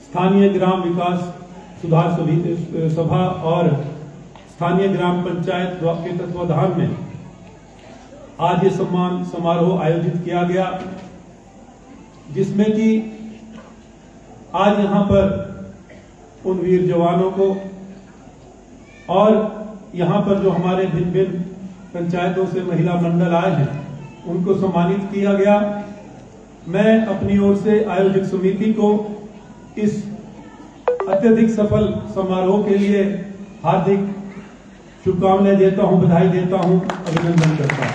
स्थानीय ग्राम विकास सुधार सभा और स्थानीय ग्राम पंचायत के तत्वाधान में आज ये सम्मान समारोह आयोजित किया गया, जिसमें कि आज यहाँ पर उन वीर जवानों को और यहाँ पर जो हमारे भिन्न भिन्न पंचायतों से महिला मंडल आए हैं उनको सम्मानित किया गया। मैं अपनी ओर से आयोजक समिति को इस अत्यधिक सफल समारोह के लिए हार्दिक शुभकामनाएं देता हूं, बधाई देता हूं, अभिनंदन करता हूं।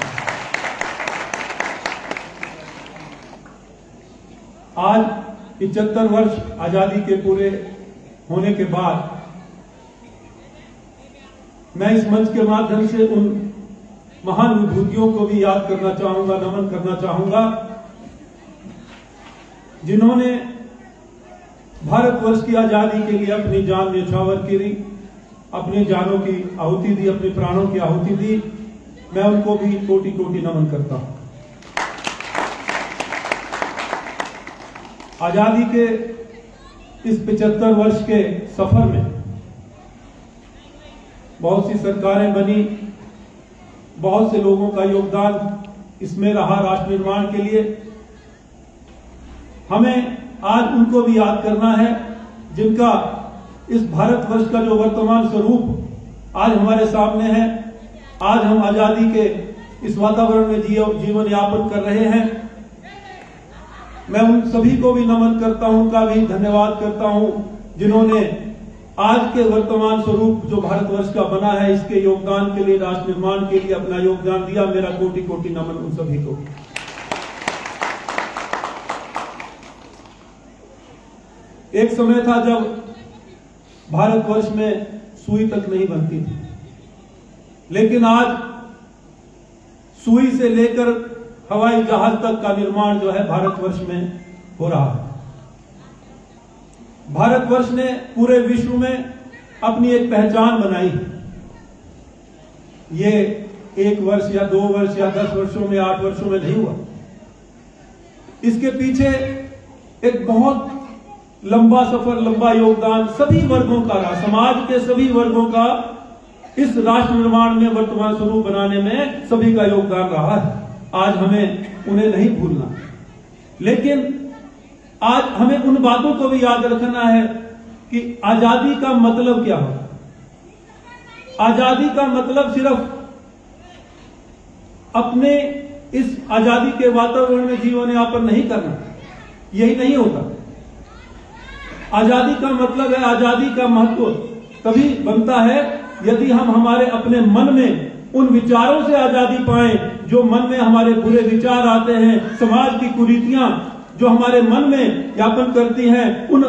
आज 75 वर्ष आजादी के पूरे होने के बाद मैं इस मंच के माध्यम से उन महान विभूतियों को भी याद करना चाहूंगा, नमन करना चाहूंगा, जिन्होंने भारतवर्ष की आजादी के लिए अपनी जान न्यौछावर की, अपनी जानों की आहुति दी, अपने प्राणों की आहुति दी। मैं उनको भी कोटि कोटि नमन करता हूं। आजादी के इस 75 वर्ष के सफर में बहुत सी सरकारें बनी, बहुत से लोगों का योगदान इसमें रहा राष्ट्र निर्माण के लिए। हमें आज उनको भी याद करना है जिनका इस भारतवर्ष का जो वर्तमान स्वरूप आज हमारे सामने है। आज हम आजादी के इस वातावरण में जीवन यापन कर रहे हैं। मैं उन सभी को भी नमन करता हूं, उनका भी धन्यवाद करता हूं, जिन्होंने आज के वर्तमान स्वरूप जो भारतवर्ष का बना है इसके योगदान के लिए, राष्ट्र निर्माण के लिए अपना योगदान दिया। मेरा कोटि कोटि नमन उन सभी को। एक समय था जब भारतवर्ष में सुई तक नहीं बनती थी, लेकिन आज सुई से लेकर हवाई जहाज तक का निर्माण जो है भारतवर्ष में हो रहा है। भारतवर्ष ने पूरे विश्व में अपनी एक पहचान बनाई। ये 1 वर्ष या 2 वर्ष या 10 वर्षों में, 8 वर्षों में नहीं हुआ। इसके पीछे एक बहुत लंबा सफर, लंबा योगदान सभी वर्गों का रहा। समाज के सभी वर्गों का इस राष्ट्र निर्माण में, वर्तमान स्वरूप बनाने में सभी का योगदान रहा है। आज हमें उन्हें नहीं भूलना, लेकिन आज हमें उन बातों को भी याद रखना है कि आजादी का मतलब क्या हो। आजादी का मतलब सिर्फ अपने इस आजादी के वातावरण में जीवन यापन नहीं करना, यही नहीं होता। आजादी का मतलब है, आजादी का महत्व तभी बनता है यदि हम हमारे अपने मन में उन विचारों से आजादी पाएं जो मन में हमारे बुरे विचार आते हैं, समाज की कुरीतियां जो हमारे मन में यापन करती हैं, उन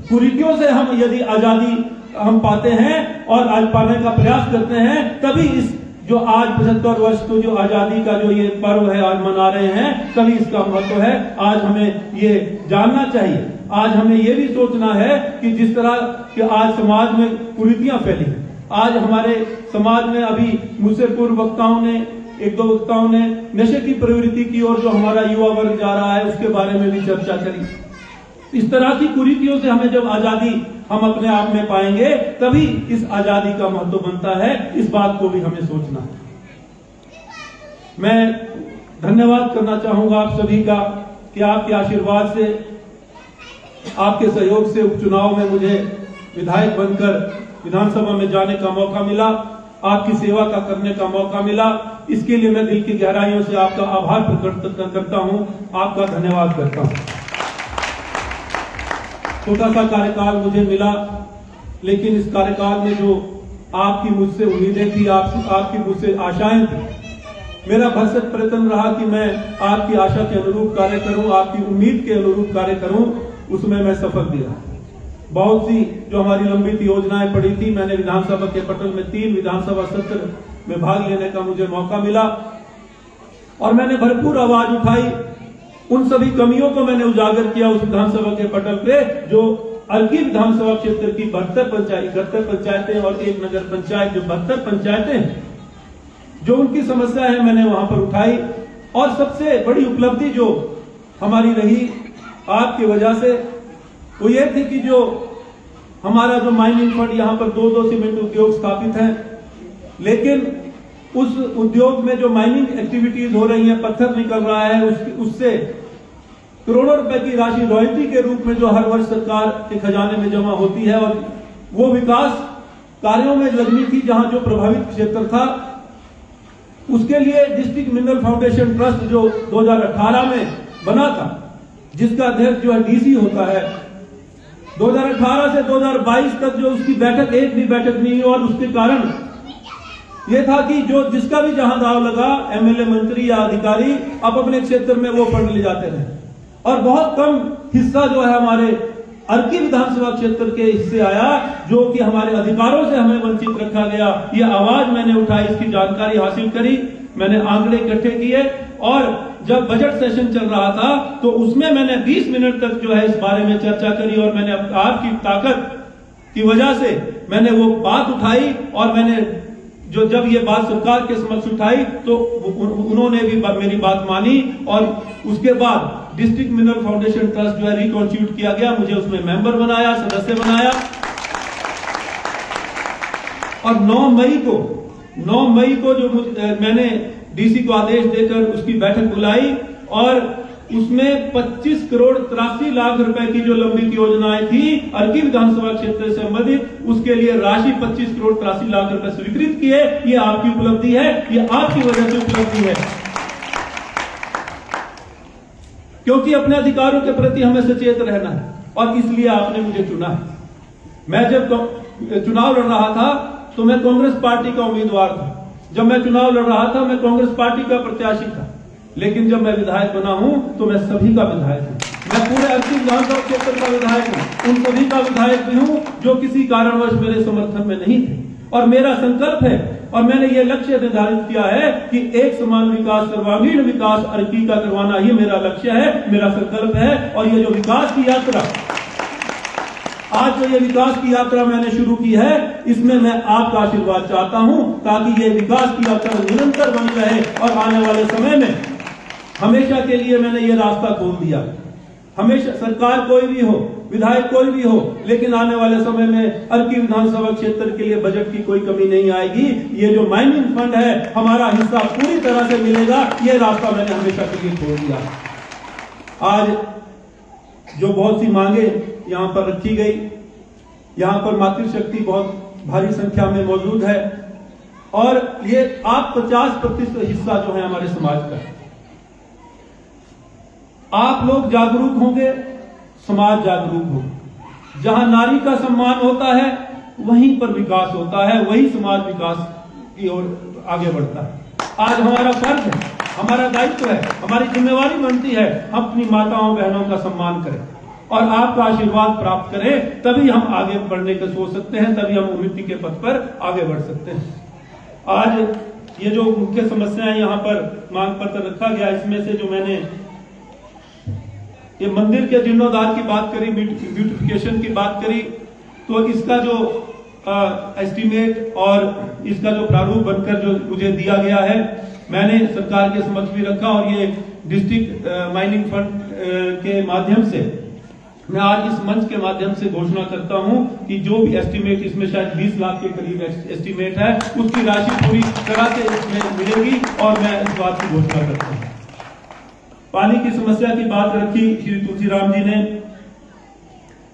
कुरीतियों से हम यदि आजादी हम पाते हैं और आज पाने का प्रयास करते हैं, तभी इस जो आज 75 वर्ष को जो आजादी का जो ये पर्व है आज मना रहे हैं, तभी इसका महत्व है। आज हमें ये जानना चाहिए। आज हमें ये भी सोचना है कि जिस तरह कि आज समाज में कुरीतियां फैली हैं, आज हमारे समाज में अभी मुझसे पूर्व वक्ताओं ने, 1-2 वक्ताओं ने नशे की प्रवृत्ति की ओर जो हमारा युवा वर्ग जा रहा है उसके बारे में भी चर्चा करी। इस तरह की कुरीतियों से हमें जब आजादी हम अपने आप में पाएंगे, तभी इस आजादी का महत्व बनता है। इस बात को भी हमें सोचना है। मैं धन्यवाद करना चाहूंगा आप सभी का कि आपके आशीर्वाद से, आपके सहयोग से उपचुनाव में मुझे विधायक बनकर विधानसभा में जाने का मौका मिला, आपकी सेवा का करने का मौका मिला। इसके लिए मैं दिल की गहराइयों से आपका आभार प्रकट करता हूं, आपका धन्यवाद करता हूं। छोटा सा कार्यकाल मुझे मिला, लेकिन इस कार्यकाल में जो आपकी मुझसे उम्मीदें थी, आपकी मुझसे आशाएं थी, मेरा भरसक प्रयत्न रहा कि मैं आपकी आशा के अनुरूप कार्य करूं, आपकी उम्मीद के अनुरूप कार्य करूं। उसमें मैं सफल दिया। बहुत सी जो हमारी लंबित योजनाएं पड़ी थी, मैंने विधानसभा के पटल में 3 विधानसभा सत्र में भाग लेने का मुझे मौका मिला और मैंने भरपूर आवाज उठाई। उन सभी कमियों को मैंने उजागर किया उस विधानसभा के पटल पे, जो अर्की विधानसभा क्षेत्र की 71 पंचायतें और 1 नगर पंचायत, जो 72 पंचायतें हैं, जो उनकी समस्या है मैंने वहां पर उठाई। और सबसे बड़ी उपलब्धि जो हमारी रही आपकी वजह से, वो ये थी कि जो हमारा जो माइनिंग फंड यहाँ पर 2 सीमेंट उद्योग स्थापित हैं, लेकिन उस उद्योग में जो माइनिंग एक्टिविटीज हो रही हैं, पत्थर निकल रहा है, उससे करोड़ों रुपए की राशि रॉयल्टी के रूप में जो हर वर्ष सरकार के खजाने में जमा होती है, और वो विकास कार्यों में लगनी थी जहां जो प्रभावित क्षेत्र था। उसके लिए डिस्ट्रिक्ट मिनरल फाउंडेशन ट्रस्ट जो 2018 में बना था, जिसका अध्यक्ष जो है डीसी होता है, 2018 से 2022 तक जो उसकी बैठक, एक भी बैठक नहीं हुई, और उसके कारण ये था कि जो जिसका भी जहां दाव लगा, एमएलए, मंत्री या अधिकारी अब अपने क्षेत्र में वो फंड ले जाते रहे, और बहुत कम हिस्सा जो है हमारे अर्की विधानसभा क्षेत्र के हिस्से आया, जो कि हमारे अधिकारों से हमें वंचित रखा गया। ये आवाज मैंने उठाई, इसकी जानकारी हासिल करी, मैंने आंकड़े इकट्ठे किए, और जब बजट सेशन चल रहा था तो उसमें मैंने 20 मिनट तक जो है इस बारे में चर्चा करी, और मैंने आपकी ताकत की वजह से मैंने वो बात उठाई, और मैंने जब ये बात सरकार के समक्ष उठाई तो उन्होंने भी मेरी बात मानी, और उसके बाद डिस्ट्रिक्ट मिनरल फाउंडेशन ट्रस्ट जो है रिकॉन्स्टिट्यूट किया गया, मुझे उसमें मेंबर बनाया, सदस्य बनाया, और 9 मई को जो मैंने डीसी को आदेश देकर उसकी बैठक बुलाई, और उसमें 25 करोड़ 83 लाख रुपए की जो लंबित योजनाएं थी अर्की विधानसभा क्षेत्र से संबंधित, उसके लिए राशि 25 करोड़ 83 लाख रुपए स्वीकृत किए। ये आपकी उपलब्धि है, ये आपकी वजह से उपलब्धि है, क्योंकि अपने अधिकारों के प्रति हमें सचेत रहना है, और इसलिए आपने मुझे चुना है। मैं जब चुनाव लड़ रहा था तो मैं कांग्रेस पार्टी का उम्मीदवार था, जब मैं चुनाव लड़ रहा था मैं कांग्रेस पार्टी का प्रत्याशी था, लेकिन जब मैं विधायक बना हूं तो मैं सभी का विधायक हूं, मैं पूरे अर्की विधानसभा क्षेत्र का विधायक हूं, उन सभी का विधायक भी हूं जो किसी कारणवश मेरे समर्थन में नहीं थे। और मेरा संकल्प है, और मैंने ये लक्ष्य निर्धारित किया है कि एक समान विकास, सर्वांगीण विकास अर्की का करवाना ही मेरा लक्ष्य है, मेरा संकल्प है। और ये जो विकास की यात्रा, आज जो ये विकास की यात्रा मैंने शुरू की है, इसमें मैं आपका आशीर्वाद चाहता हूं, ताकि ये विकास की यात्रा निरंतर बनी रहे, और आने वाले समय में हमेशा के लिए मैंने ये रास्ता खोल दिया। हमेशा सरकार कोई भी हो, विधायक कोई भी हो, लेकिन आने वाले समय में अर्की विधानसभा क्षेत्र के लिए बजट की कोई कमी नहीं आएगी। ये जो माइनिंग फंड है, हमारा हिस्सा पूरी तरह से मिलेगा, ये रास्ता मैंने हमेशा के लिए खोल दिया। आज जो बहुत सी मांगे यहाँ पर रखी गई, यहाँ पर मातृशक्ति बहुत भारी संख्या में मौजूद है, और ये आप 50% हिस्सा जो है हमारे समाज का। आप लोग जागरूक होंगे, समाज जागरूक होगा। जहां नारी का सम्मान होता है वहीं पर विकास होता है, वही समाज विकास की ओर आगे बढ़ता है। आज हमारा फर्ज है, हमारा दायित्व है, हमारी जिम्मेवारी बनती है, हम अपनी माताओं बहनों का सम्मान करें और आपका आशीर्वाद प्राप्त करें, तभी हम आगे बढ़ने का सोच सकते हैं, तभी हम उन्नति के पथ पर आगे बढ़ सकते हैं। आज ये जो मुख्य समस्याएं यहाँ पर मांग पत्र रखा गया, इसमें से जो मैंने ये मंदिर के जीर्णोद्धार की बात करी, ब्यूटिफिकेशन की बात करी, तो इसका जो एस्टीमेट और इसका जो प्रारूप बनकर जो मुझे दिया गया है, मैंने सरकार के समक्ष भी रखा, और ये डिस्ट्रिक्ट माइनिंग फंड के माध्यम से मैं आज इस मंच के माध्यम से घोषणा करता हूं कि जो भी एस्टीमेट, इसमें शायद 20 लाख के करीब एस्टीमेट है, उसकी राशि पूरी तरह से इसमें मिलेगी, और मैं इस बात की घोषणा करता हूं। पानी की समस्या की बात रखी श्री तुलसीराम जी ने,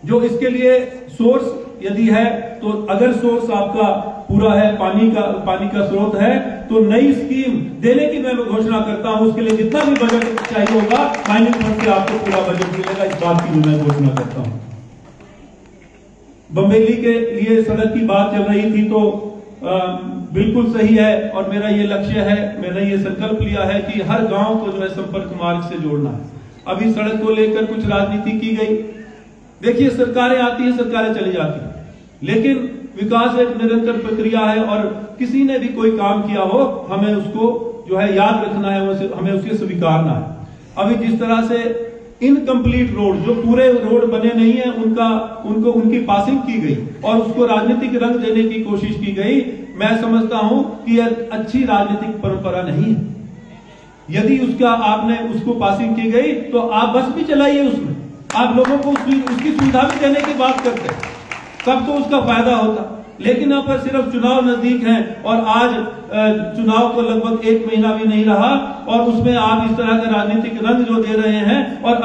जो इसके लिए सोर्स यदि है, तो अगर सोर्स आपका पूरा है, पानी का स्रोत है, तो नई स्कीम देने की मैं घोषणा करता हूं। उसके लिए जितना भी बजट चाहिए होगा, माइनिंग फंड से आपको पूरा बजट मिलेगा, इस बात की भी मैं घोषणा करता हूं। बम्बेली के लिए सड़क की बात चल रही थी, तो बिल्कुल सही है, और मेरा ये लक्ष्य है, मैंने ये संकल्प लिया है कि हर गांव को जो है संपर्क मार्ग से जोड़ना है। अभी सड़क को लेकर कुछ राजनीति की गई, देखिए सरकारें आती है, सरकारें चली जाती है, लेकिन विकास एक निरंतर प्रक्रिया है, और किसी ने भी कोई काम किया हो, हमें उसको जो है याद रखना है, हमें उसके स्वीकारना है। अभी जिस तरह से इनकम्प्लीट रोड, जो पूरे रोड बने नहीं है, उनकी पासिंग की गई और उसको राजनीतिक रंग देने की कोशिश की गई, मैं समझता हूं कि यह अच्छी राजनीतिक परंपरा नहीं है। यदि आपने उसको पासिंग की गई, तो आप बस भी चलाइए उसमें, आप लोगों को उसकी सुविधा भी देने की बात करते, तब तो उसका फायदा होता। लेकिन यहाँ पर सिर्फ चुनाव नजदीक हैं और आज चुनाव को लगभग 1 महीना भी नहीं रहा और उसमें आप इस तरह का राजनीतिक रंग जो दे रहे हैं और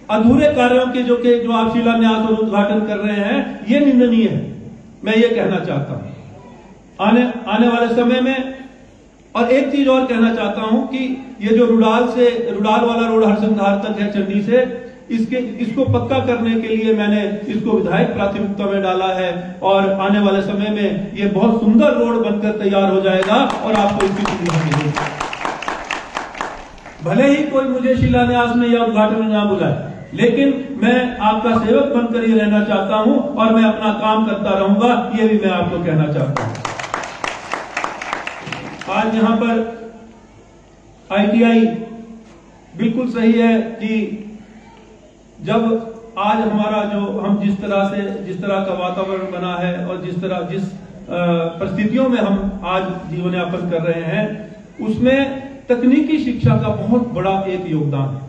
अधूरे कार्यों के जो आप शिलान्यास और उद्घाटन कर रहे हैं, ये निंदनीय है। मैं ये कहना चाहता हूं आने वाले समय में। और एक चीज और कहना चाहता हूं कि ये जो रुडाल वाला रोड हरसंघार तक है चंडी से, इसको पक्का करने के लिए मैंने इसको विधायक प्राथमिकता में डाला है और आने वाले समय में ये बहुत सुंदर रोड बनकर तैयार हो जाएगा और आपको इसकी सुविधा मिलेगी। भले ही कोई मुझे शिलान्यास में या उद्घाटन में ना बुलाए, लेकिन मैं आपका सेवक बनकर ही रहना चाहता हूं और मैं अपना काम करता रहूंगा, ये भी मैं आपको कहना चाहता हूं। आज यहां पर ITI बिल्कुल सही है कि जब आज हमारा हम जिस तरह का वातावरण बना है और जिस परिस्थितियों में हम आज जीवन यापन कर रहे हैं, उसमें तकनीकी शिक्षा का बहुत बड़ा एक योगदान है।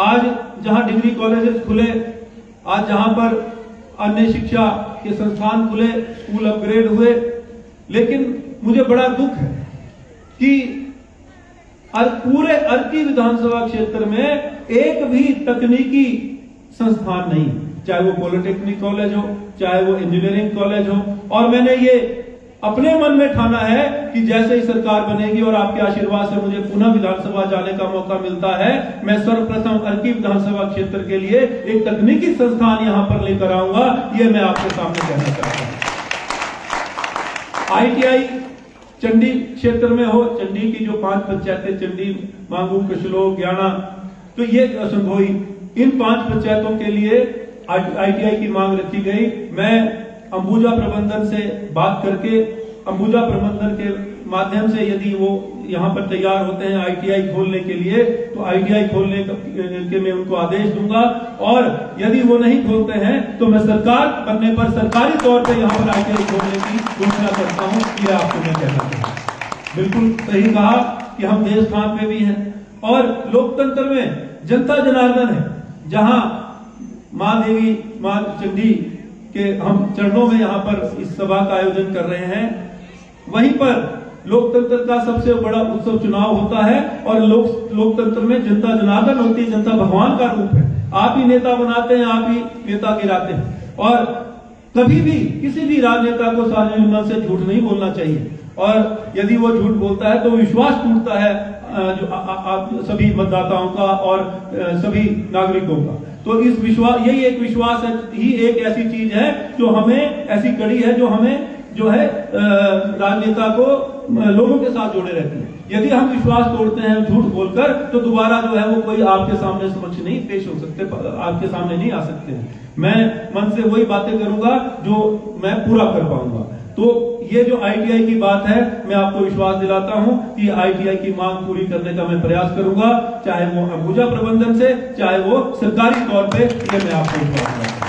आज जहां डिग्री कॉलेजेस खुले, आज जहां पर अन्य शिक्षा के संस्थान खुले, स्कूल अपग्रेड हुए, लेकिन मुझे बड़ा दुख है कि पूरे अर्की विधानसभा क्षेत्र में एक भी तकनीकी संस्थान नहीं, चाहे वो पॉलिटेक्निक कॉलेज हो, चाहे वो इंजीनियरिंग कॉलेज हो। और मैंने ये अपने मन में ठाना है कि जैसे ही सरकार बनेगी और आपके आशीर्वाद से मुझे पुनः विधानसभा जाने का मौका मिलता है, मैं सर्वप्रथम अर्की विधानसभा क्षेत्र के लिए एक तकनीकी संस्थान यहां पर लेकर आऊंगा। ये मैं आपके सामने कहना चाहता हूं। ITI चंडी क्षेत्र में हो, चंडी की जो 5 पंचायतें, चंडी, मांगू, कशलो, ज्ञाना, तो ये संघोई, इन 5 पंचायतों के लिए ITI की मांग रखी गई। मैं अंबुजा प्रबंधन से बात करके, अंबुजा प्रबंधन के माध्यम से यदि वो यहाँ पर तैयार होते हैं ITI खोलने के लिए, तो ITI खोलने के मैं उनको आदेश दूंगा। और यदि वो नहीं खोलते हैं तो मैं सरकार बनने पर सरकारी तौर पे यहाँ पर ITI खोलने की घोषणा करता हूँ। ये आपको मैं कहना चाहता हूँ। बिल्कुल सही कहा कि हम देश स्थान पे भी हैं और लोकतंत्र में जनता जनार्दन है। जहां मां देवी, मां चंडी के हम चरणों में यहाँ पर इस सभा का आयोजन कर रहे हैं, वहीं पर लोकतंत्र का सबसे बड़ा उत्सव चुनाव होता है और लोकतंत्र में जनता जनार्दन होती है, जनता भगवान का रूप है। आप ही नेता बनाते हैं, आप ही नेता गिराते हैं। और कभी भी किसी भी राजनेता को सार्वजनिक मंच से झूठ नहीं बोलना चाहिए, और यदि वो झूठ बोलता है तो विश्वास टूटता है जो आप सभी मतदाताओं का और सभी नागरिकों का। तो इस विश्वास, यही एक विश्वास ही एक ऐसी चीज है जो हमें, ऐसी कड़ी है जो हमें जो है राजनेता को लोगों के साथ जोड़े रहती है। यदि हम विश्वास तोड़ते हैं झूठ बोलकर, तो दोबारा जो है वो कोई आपके सामने समक्ष नहीं पेश हो सकते, आपके सामने नहीं आ सकते हैं। मैं मन से वही बातें करूंगा जो मैं पूरा कर पाऊंगा। तो ये जो ITI की बात है, मैं आपको विश्वास दिलाता हूं कि ITI की मांग पूरी करने का मैं प्रयास करूंगा, चाहे वो अंबुजा प्रबंधन से, चाहे वो सरकारी तौर पे, ये मैं आपको विश्वास दिलाता हूं।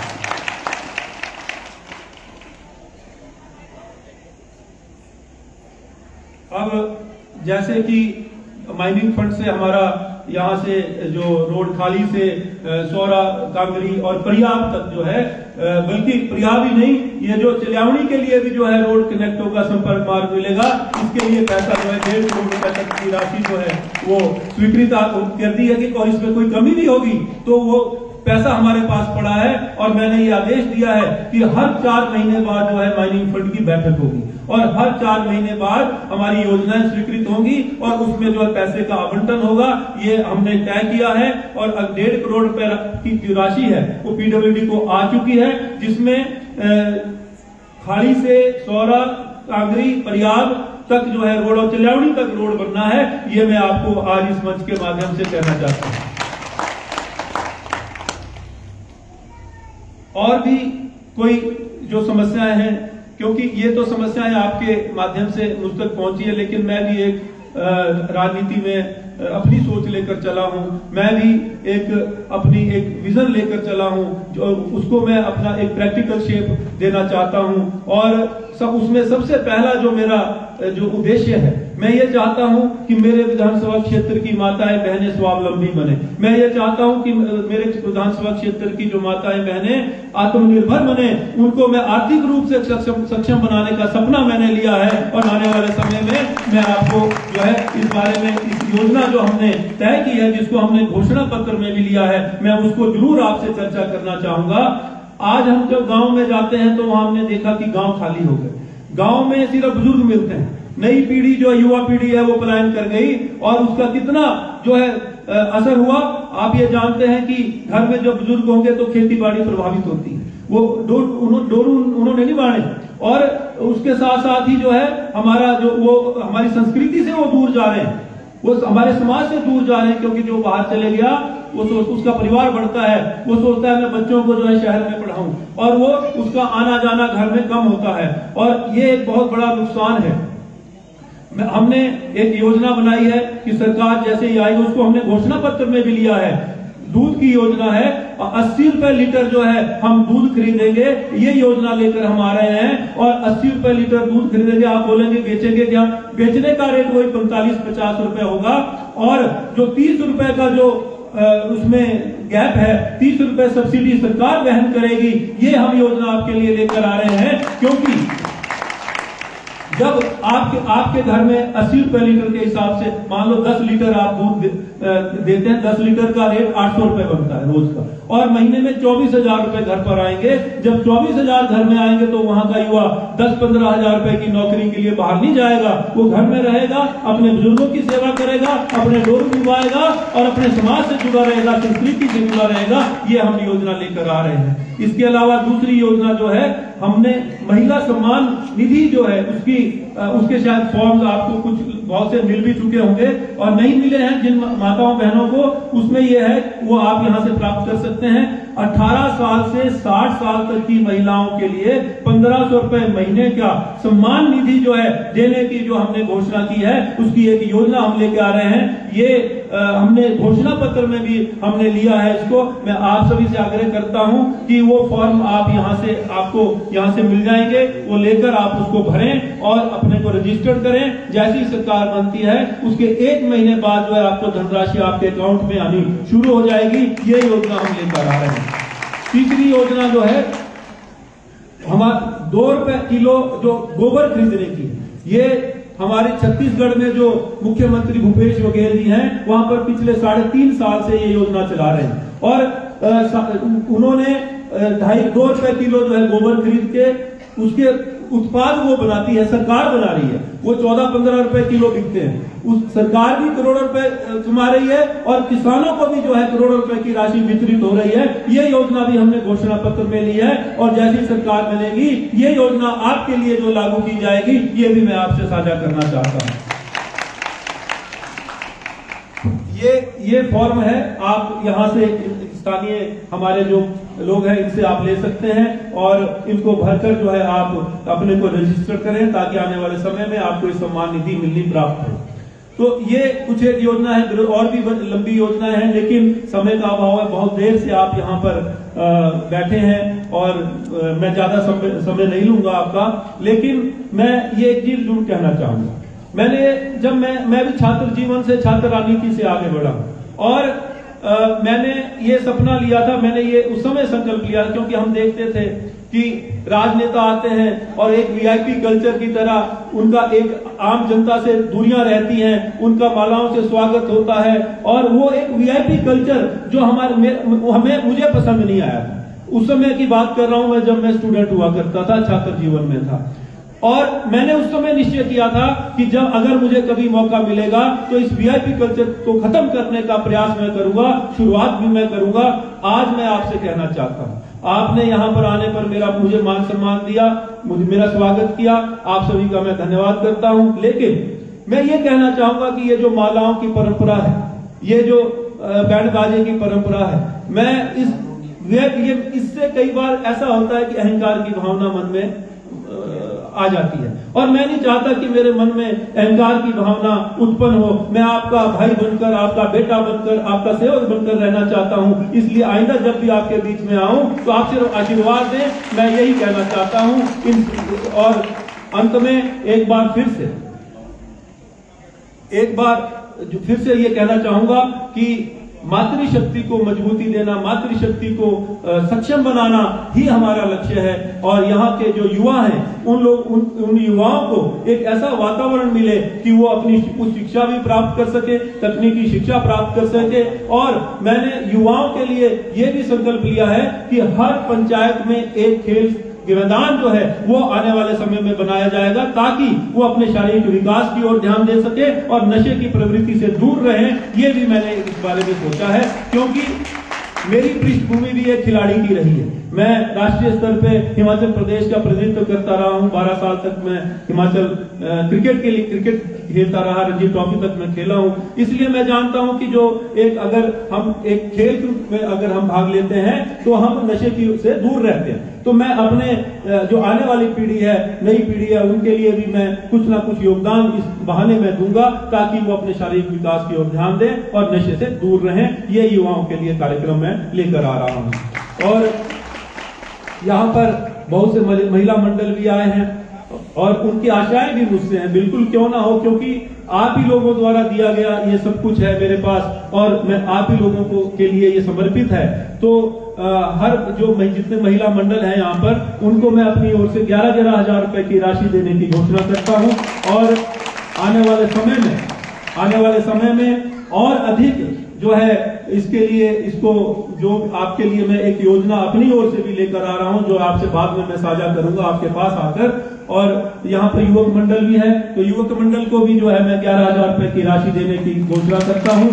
अब जैसे कि माइनिंग फंड से हमारा यहाँ से जो रोड खाली से सौरा, कांगरी और परियाब तक जो है, बल्कि परियाब ही नहीं, ये जो चिल्यावनी के लिए भी जो है रोड कनेक्ट होगा, संपर्क मार्ग मिलेगा, इसके लिए पैसा जो है 1.5 करोड़ रुपए तक की राशि जो है वो स्वीकृत कर दी है कि और इसमें कोई कमी भी होगी तो वो पैसा हमारे पास पड़ा है। और मैंने ये आदेश दिया है कि हर 4 महीने बाद जो है माइनिंग फंड की बैठक होगी और हर 4 महीने बाद हमारी योजनाएं स्वीकृत होंगी और उसमें जो है पैसे का आवंटन होगा, ये हमने तय किया है। और 1.5 करोड़ रुपए की राशि है वो PWD को आ चुकी है, जिसमें खाड़ी से सौरा, कांगरी, परियाब तक जो है रोड और चिल्यावनी तक रोड बनना है। ये मैं आपको आज इस मंच के माध्यम से कहना चाहता हूं। और भी कोई जो समस्याएं हैं, क्योंकि ये तो समस्याएं आपके माध्यम से मुझ तक पहुंची है, लेकिन मैं भी एक राजनीति में अपनी सोच लेकर चला हूं, मैं भी अपनी एक विजन लेकर चला हूं, जो उसको मैं अपना एक प्रैक्टिकल शेप देना चाहता हूं। और उसमें सबसे पहला जो मेरा जो उद्देश्य है, मैं ये चाहता हूं कि मेरे विधानसभा क्षेत्र की माताएं बहनें स्वावलंबी बने। मैं ये चाहता हूं कि मेरे विधानसभा क्षेत्र की जो माताएं बहनें आत्मनिर्भर बने। उनको मैं आर्थिक रूप से सक्षम बनाने का सपना मैंने लिया है और आने वाले समय में मैं आपको जो है इस बारे में इस योजना जो हमने तय की है, जिसको हमने घोषणा पत्र में भी लिया है, मैं उसको जरूर आपसे चर्चा करना चाहूंगा। आज हम जब गांव में जाते हैं तो वहां हमने देखा कि गांव खाली हो गए। गांव में सिर्फ बुजुर्ग मिलते हैं। नई पीढ़ी जो युवा पीढ़ी है वो पलायन कर गई और उसका कितना जो है असर हुआ आप ये जानते हैं कि घर में जब बुजुर्ग होंगे तो खेती बाड़ी प्रभावित होती है। वो डोरू उन्होंने नहीं बांधे और उसके साथ साथ ही जो है हमारा जो वो हमारी संस्कृति से वो दूर जा रहे हैं, वो हमारे समाज से दूर जा रहे हैं, क्योंकि जो बाहर चले गया वो उसका परिवार बढ़ता है, वो सोचता है मैं बच्चों को जो है शहर में पढ़ाऊं और वो उसका आना जाना घर में कम होता है और ये एक बहुत बड़ा नुकसान है। हमने एक योजना बनाई है कि सरकार जैसे ही आएगी, उसको हमने घोषणा पत्र में भी लिया है। दूध की योजना है, 80 रुपए लीटर जो है हम दूध खरीदेंगे, ये योजना लेकर हम आ रहे हैं और 80 रुपए लीटर दूध खरीदेंगे। आप बोलेंगे बेचेंगे क्या? बेचने का रेट वही 45-50 रुपए होगा और जो 30 रुपए का जो उसमें गैप है, 30 रुपए सब्सिडी सरकार वहन करेगी। ये हम योजना आपके लिए लेकर आ रहे हैं, क्योंकि जब आपके घर में 80 रुपए लीटर के हिसाब से मान लो 10 लीटर आप दूध देते हैं, 10 लीटर का रेट 800 रुपए बनता है रोज का और महीने में 24,000 रुपए घर पर आएंगे। जब 24,000 घर में आएंगे तो वहां का युवा 10-15 हजार रुपए की नौकरी के लिए बाहर नहीं जाएगा, वो घर में रहेगा, अपने बुजुर्गों की सेवा करेगा, अपने डोर निभाएगा और अपने समाज से जुड़ा रहेगा, संस्कृति से जुड़ा रहेगा। ये हम योजना लेकर आ रहे हैं। इसके अलावा दूसरी योजना जो है, हमने महिला सम्मान निधि जो है उसके शायद फॉर्म आपको कुछ बहुत से मिल भी चुके होंगे और नहीं मिले हैं जिन माताओं बहनों को, उसमें यह है वो आप यहां से प्राप्त कर सकते हैं। 18 साल से 60 साल तक की महिलाओं के लिए 1500 रुपए महीने का सम्मान निधि जो है देने की जो हमने घोषणा की है, उसकी एक योजना हम लेके आ रहे हैं। ये हमने घोषणा पत्र में भी हमने लिया है इसको। मैं आप सभी से आग्रह करता हूं कि वो फॉर्म आप आपको यहां से मिल जाएंगे, वो लेकर आप उसको भरें और अपने को रजिस्टर करें। जैसी सरकार बनती है उसके 1 महीने बाद जो है आपको धनराशि आपके अकाउंट में आनी शुरू हो जाएगी। ये योजना हम लेकर आ रहे हैं। तीसरी योजना जो है हमारा 2 रुपए किलो जो गोबर खरीदने की, ये हमारे छत्तीसगढ़ में जो मुख्यमंत्री भूपेश बघेल जी हैं वहां पर पिछले 3.5 साल से ये योजना चला रहे हैं और उन्होंने 2 रुपए किलो जो है गोबर खरीद के उसके उत्पाद वो बनाती है, सरकार बना रही है, वो 14-15 रुपए किलो बिकते हैं। उस सरकार भी करोड़ों रुपए कमा रही है और किसानों को भी जो है करोड़ों रुपए की राशि वितरित हो रही है। ये योजना भी हमने घोषणा पत्र में ली है और जैसी सरकार बनेगी ये योजना आपके लिए जो लागू की जाएगी ये भी मैं आपसे साझा करना चाहता हूं। ये फॉर्म है, आप यहां से स्थानीय हमारे जो लोग हैं इनसे आप ले सकते हैं और इनको भरकर जो है आप अपने को रजिस्टर करें ताकि आने वाले समय में आपको इस सम्मान निधि मिलनी प्राप्त हो। तो ये कुछ एक योजना है, और भी लंबी योजना है, लेकिन समय का अभाव है। बहुत देर से आप यहाँ पर बैठे हैं और मैं ज्यादा समय नहीं लूंगा आपका, लेकिन मैं ये एक चीज जरूर कहना चाहूंगा। मैं भी छात्र जीवन से छात्र राजनीति से आगे बढ़ा और मैंने ये सपना लिया था, मैंने ये उस समय संकल्प लिया, क्योंकि हम देखते थे कि राजनेता आते हैं और एक वीआईपी कल्चर की तरह उनका एक आम जनता से दूरियां रहती हैं, उनका मालाओं से स्वागत होता है और वो एक वीआईपी कल्चर जो मुझे पसंद नहीं आया था। उस समय की बात कर रहा हूं मैं, जब मैं स्टूडेंट हुआ करता था, छात्र जीवन में था, और मैंने उस समय निश्चय किया था कि जब अगर मुझे कभी मौका मिलेगा तो इस वीआईपी कल्चर को खत्म करने का प्रयास मैं करूंगा, शुरुआत भी मैं करूंगा। आज मैं आपसे कहना चाहता हूं, आपने यहां पर आने पर मुझे मान सम्मान दिया, मेरा स्वागत किया, आप सभी का मैं धन्यवाद करता हूं। लेकिन मैं ये कहना चाहूंगा कि ये जो मालाओं की परंपरा है, ये जो बैंड बाजे की परंपरा है, मैं इससे कई बार ऐसा होता है कि अहंकार की भावना मन में आ जाती है और मैं नहीं चाहता कि मेरे मन में अहंकार की भावना उत्पन्न हो। मैं आपका भाई बनकर, आपका बेटा बनकर, आपका सेवक बनकर रहना चाहता हूं। इसलिए आइंदा जब भी आपके बीच में आऊं तो आप सिर्फ आशीर्वाद दें, मैं यही कहना चाहता हूं। और अंत में एक बार फिर से एक बार फिर से ये कहना चाहूंगा कि मातृशक्ति को मजबूती देना, मातृशक्ति को सक्षम बनाना ही हमारा लक्ष्य है। और यहाँ के जो युवा हैं उन युवाओं को एक ऐसा वातावरण मिले कि वो अपनी उच्च शिक्षा भी प्राप्त कर सके, तकनीकी शिक्षा प्राप्त कर सके। और मैंने युवाओं के लिए ये भी संकल्प लिया है कि हर पंचायत में एक खेल के मैदान जो है वो आने वाले समय में बनाया जाएगा, ताकि वो अपने शारीरिक विकास की ओर ध्यान दे सके और नशे की प्रवृत्ति से दूर रहें। ये भी मैंने इस बारे में सोचा है, क्योंकि मेरी पृष्ठभूमि भी एक खिलाड़ी की रही है। मैं राष्ट्रीय स्तर पे हिमाचल प्रदेश का प्रतिनिधित्व करता रहा हूं। 12 साल तक मैं हिमाचल क्रिकेट के लिए क्रिकेट खेलता रहा, रणजी ट्रॉफी तक मैं खेला हूं। इसलिए मैं जानता हूं कि जो अगर हम एक खेल में अगर हम भाग लेते हैं तो हम नशे की से दूर रहते हैं। तो मैं अपने जो आने वाली पीढ़ी है, नई पीढ़ी है, उनके लिए भी मैं कुछ ना कुछ योगदान इस बहाने में दूंगा, ताकि वो अपने शारीरिक विकास की ओर ध्यान दें और नशे से दूर रहें। ये युवाओं के लिए कार्यक्रम मैं लेकर आ रहा हूं। और यहाँ पर बहुत से महिला मंडल भी आए हैं और उनकी आशाएं भी मुझसे हैं। बिल्कुल क्यों ना हो, क्योंकि आप ही लोगों द्वारा दिया गया ये सब कुछ है मेरे पास और मैं आप ही लोगों को के लिए ये समर्पित है। तो हर जो जितने महिला मंडल हैं यहाँ पर, उनको मैं अपनी ओर से 11-11 हजार रुपए की राशि देने की घोषणा करता हूँ। और आने वाले समय में और अधिक जो है इसके लिए इसको जो आपके लिए मैं एक योजना अपनी ओर से भी लेकर आ रहा हूं, जो आपसे बाद में मैं साझा करूंगा आपके पास आकर। और यहाँ पर युवक मंडल भी है, तो युवक मंडल को भी जो है मैं 11,000 रुपए की राशि देने की घोषणा करता हूं।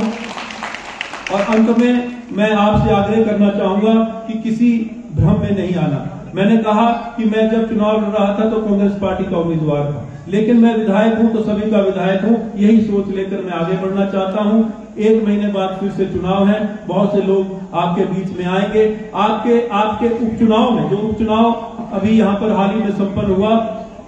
और अंत में मैं आपसे आग्रह करना चाहूंगा कि किसी भ्रम में नहीं आना। मैंने कहा कि मैं जब चुनाव लड़ रहा था तो कांग्रेस पार्टी का उम्मीदवार था, लेकिन मैं विधायक हूं तो सभी का विधायक हूं। यही सोच लेकर मैं आगे बढ़ना चाहता हूं। 1 महीने बाद फिर से चुनाव है, बहुत से लोग आपके बीच में आएंगे। आपके उपचुनाव में, जो उपचुनाव अभी यहाँ पर हाल ही में संपन्न हुआ,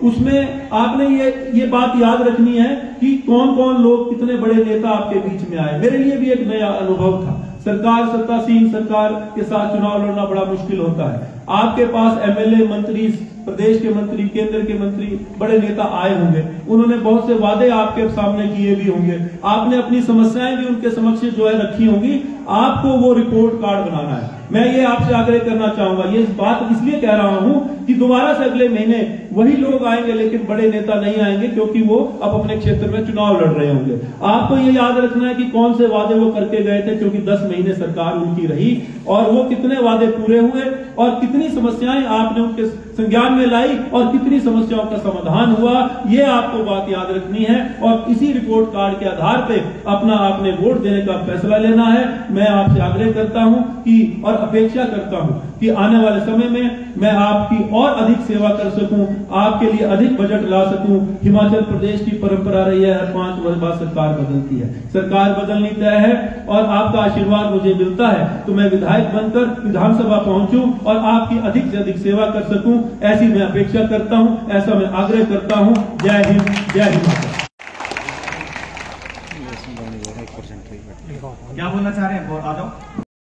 उसमें आपने ये बात याद रखनी है कि कौन कौन लोग, कितने बड़े नेता आपके बीच में आए। मेरे लिए भी एक नया अनुभव था। सत्तासीन सरकार के साथ चुनाव लड़ना बड़ा मुश्किल होता है। आपके पास एमएलए, मंत्री, प्रदेश के मंत्री, केंद्र के मंत्री, बड़े नेता आए होंगे। उन्होंने बहुत से वादे आपके सामने किए भी होंगे। आपने अपनी समस्याएं भी उनके समक्ष जो है रखी होंगी। आपको वो रिपोर्ट कार्ड बनाना है। मैं ये आपसे आग्रह करना चाहूंगा, ये बात इसलिए कह रहा हूं कि दोबारा से अगले महीने वही लोग आएंगे, लेकिन बड़े नेता नहीं आएंगे, क्योंकि वो अब अपने क्षेत्र में चुनाव लड़ रहे होंगे। आपको ये याद रखना है कि कौन से वादे वो करके गए थे, क्योंकि 10 महीने सरकार उनकी रही और वो कितने वादे पूरे हुए और कितनी समस्याएं आपने उनके संज्ञान में लाई और कितनी समस्याओं का समाधान हुआ, ये आपको बात याद रखनी है। और इसी रिपोर्ट कार्ड के आधार पे आपने वोट देने का फैसला लेना है। मैं आपसे आग्रह करता हूं कि और अपेक्षा करता हूं कि आने वाले समय में मैं आपकी और अधिक सेवा कर सकूं, आपके लिए अधिक बजट ला सकूं। हिमाचल प्रदेश की परंपरा रही है, हर 5 वर्ष बाद सरकार बदलती है, सरकार बदलनी तय है और आपका आशीर्वाद मुझे मिलता है तो मैं विधायक बनकर विधानसभा पहुंचूं और आपकी अधिक से अधिक सेवा कर सकूं, ऐसी मैं अपेक्षा करता हूं, ऐसा मैं आग्रह करता हूं। जय हिंद, जय हिमाचल। क्या बोलना चाह रहे हैं? आ जाओ।